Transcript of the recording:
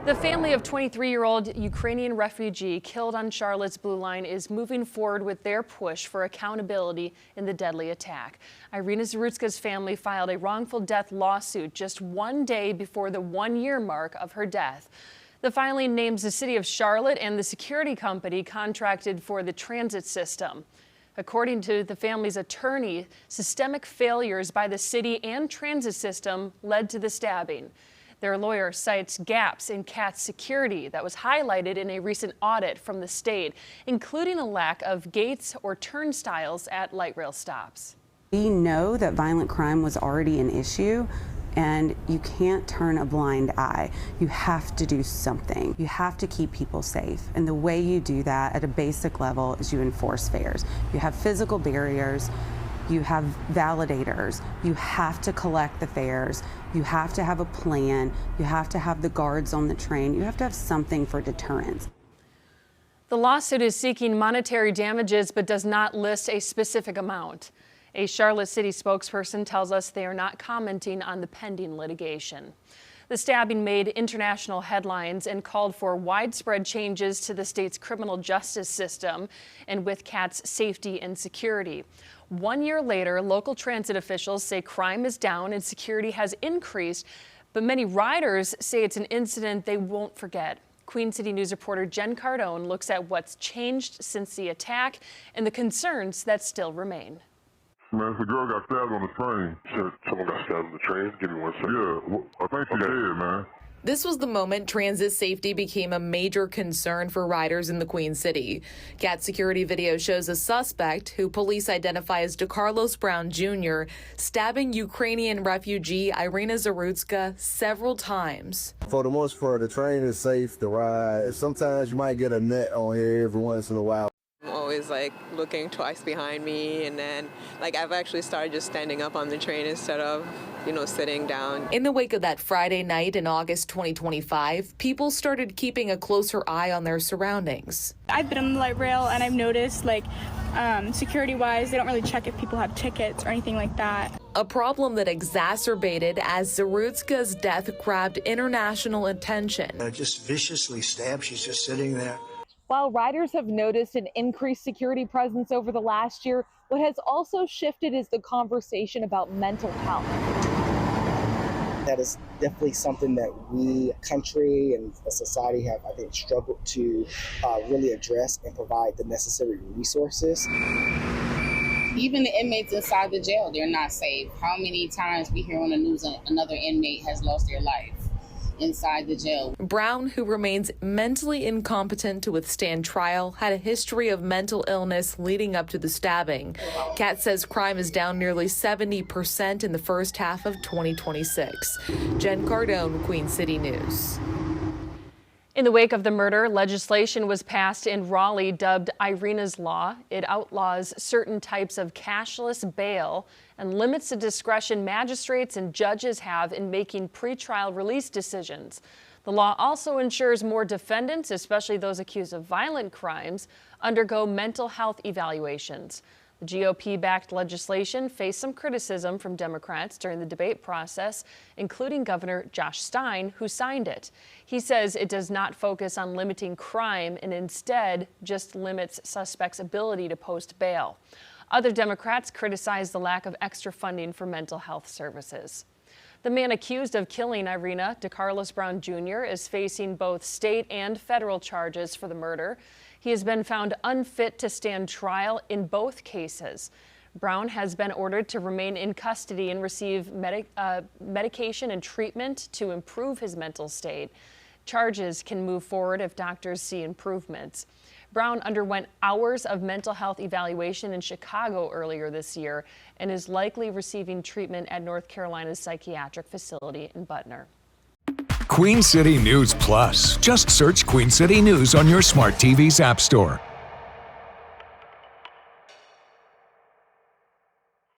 The family of 23-year-old Ukrainian refugee killed on Charlotte's Blue Line is moving forward with their push for accountability in the deadly attack. Irina Zarutska's family filed a wrongful death lawsuit just one day before the one-year mark of her death. The filing names the city of Charlotte and the security company contracted for the transit system. According to the family's attorney, systemic failures by the city and transit system led to the stabbing. Their lawyer cites gaps in CAT's security that was highlighted in a recent audit from the state, including a lack of gates or turnstiles at light rail stops. We know that violent crime was already an issue, and you can't turn a blind eye. You have to do something. You have to keep people safe. And the way you do that at a basic level is you enforce fares. You have physical barriers. You have validators. You have to collect the fares. You have to have a plan. You have to have the guards on the train. You have to have something for deterrence. The lawsuit is seeking monetary damages but does not list a specific amount. A Charlotte City spokesperson tells us they are not commenting on the pending litigation. The stabbing made international headlines and called for widespread changes to the state's criminal justice system and with CAT's safety and security. 1 year later, local transit officials say crime is down and security has increased, but many riders say it's an incident they won't forget. Queen City News reporter Jen Cardone looks at what's changed since the attack and the concerns that still remain. Man, the girl got stabbed on the train. Someone got stabbed on the train? Give me 1 second. Yeah, well, I think she did, man. This was the moment transit safety became a major concern for riders in the Queen City. CAT security video shows a suspect, who police identify as DeCarlos Brown Jr., stabbing Ukrainian refugee Irina Zarutska several times. For the most part, the train is safe to ride. Sometimes you might get a net on here every once in a while. Always looking twice behind me, and then I've actually started just standing up on the train instead of sitting down. In the wake of that Friday night in August 2025, people started keeping a closer eye on their surroundings. I've been on the light rail and I've noticed security-wise, they don't really check if people have tickets or anything like that. A problem that exacerbated as Zarutska's death grabbed international attention. Just viciously stabbed. She's just sitting there. While riders have noticed an increased security presence over the last year, what has also shifted is the conversation about mental health. That is definitely something that we, country and a society, have, I think, struggled to really address and provide the necessary resources. Even the inmates inside the jail, they're not safe. How many times we hear on the news another inmate has lost their life inside the jail. Brown, who remains mentally incompetent to withstand trial, had a history of mental illness leading up to the stabbing. CAT says crime is down nearly 70% in the first half of 2026. Jen Cardone, Queen City News. In the wake of the murder, legislation was passed in Raleigh dubbed Irina's Law. It outlaws certain types of cashless bail and limits the discretion magistrates and judges have in making pretrial release decisions. The law also ensures more defendants, especially those accused of violent crimes, undergo mental health evaluations. The GOP-backed legislation faced some criticism from Democrats during the debate process, including Governor Josh Stein, who signed it. He says it does not focus on limiting crime and instead just limits suspects' ability to post bail. Other Democrats criticized the lack of extra funding for mental health services. The man accused of killing Irina, DeCarlos Brown Jr., is facing both state and federal charges for the murder. He has been found unfit to stand trial in both cases. Brown has been ordered to remain in custody and receive medication and treatment to improve his mental state. Charges can move forward if doctors see improvements. Brown underwent hours of mental health evaluation in Chicago earlier this year and is likely receiving treatment at North Carolina's psychiatric facility in Butner. Queen City News Plus. Just search Queen City News on your smart TV's app store.